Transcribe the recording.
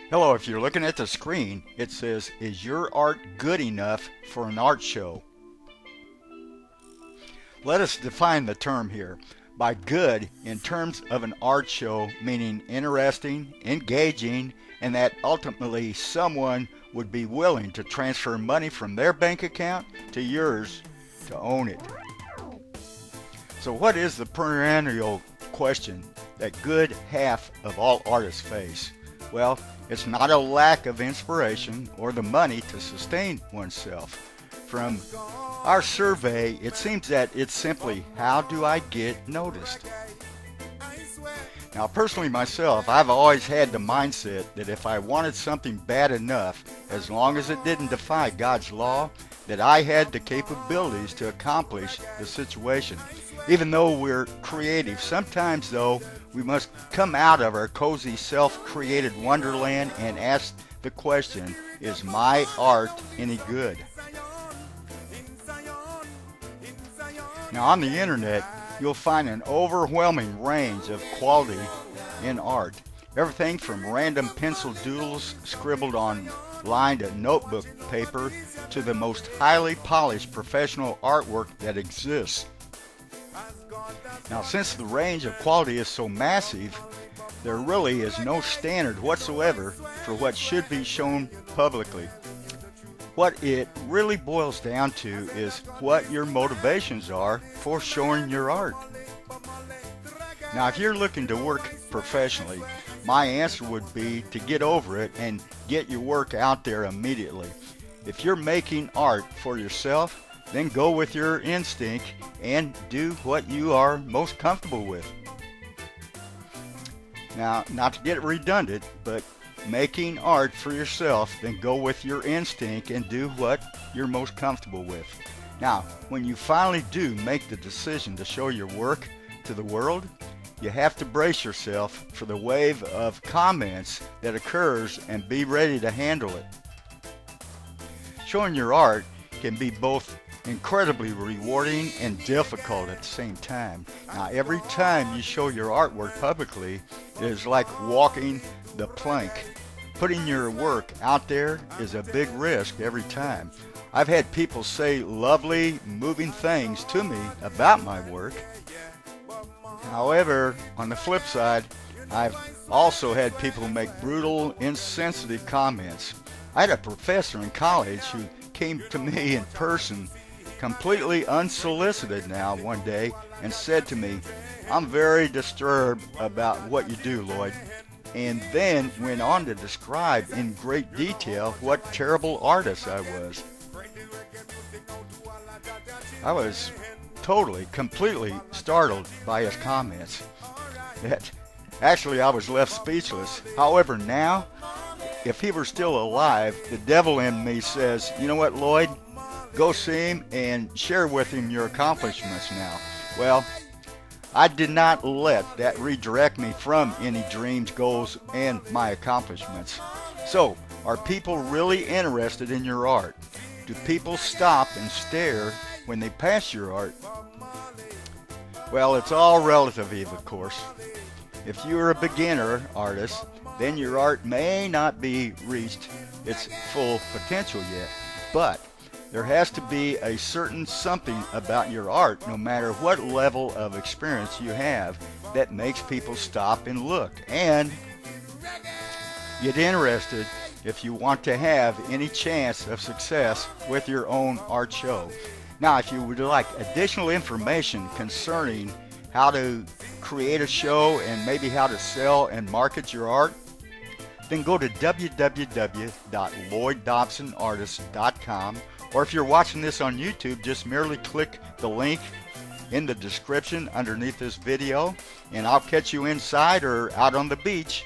Hello, if you're looking at the screen, it says, is your art good enough for an art show? Let us define the term here. By good, in terms of an art show, meaning interesting, engaging, and that ultimately someone would be willing to transfer money from their bank account to yours to own it. So what is the perennial question that good half of all artists face? Well, it's not a lack of inspiration or the money to sustain oneself. From our survey, it seems that it's simply, how do I get noticed? Now, personally myself, I've always had the mindset that if I wanted something bad enough, as long as it didn't defy God's law, that I had the capabilities to accomplish the situation. Even though we're creative, sometimes though, we must come out of our cozy self-created wonderland and ask the question, is my art any good? Now, on the internet, you'll find an overwhelming range of quality in art. Everything from random pencil doodles scribbled on lined notebook paper to the most highly polished professional artwork that exists. Now, since the range of quality is so massive, there really is no standard whatsoever for what should be shown publicly. What it really boils down to is what your motivations are for showing your art. Now, if you're looking to work professionally, my answer would be to get over it and get your work out there immediately. If you're making art for yourself, then go with your instinct and do what you are most comfortable with. Now, not to get redundant, but making art for yourself, then go with your instinct and do what you're most comfortable with. Now, when you finally do make the decision to show your work to the world, you have to brace yourself for the wave of comments that occurs and be ready to handle it. Showing your art can be both incredibly rewarding and difficult at the same time. Now, every time you show your artwork publicly, it is like walking the plank. Putting your work out there is a big risk every time. I've had people say lovely, moving things to me about my work. However, on the flip side, I've also had people make brutal, insensitive comments. I had a professor in college who came to me in person, completely unsolicited now, one day, and said to me, "I'm very disturbed about what you do, Lloyd," and then went on to describe in great detail what terrible artist I was. I was totally, completely startled by his comments. Actually, I was left speechless. However, now, if he were still alive, the devil in me says, you know what, Lloyd? Go see him and share with him your accomplishments now. Well, I did not let that redirect me from any dreams, goals, and my accomplishments. So, are people really interested in your art? Do people stop and stare when they pass your art? Well, it's all relative, of course. If you're a beginner artist, then your art may not be reached its full potential yet. But there has to be a certain something about your art, no matter what level of experience you have, that makes people stop and look and get interested if you want to have any chance of success with your own art show. Now, if you would like additional information concerning how to create a show and maybe how to sell and market your art, then go to www.lloyddobsonartist.com, or if you're watching this on YouTube, just merely click the link in the description underneath this video, and I'll catch you inside or out on the beach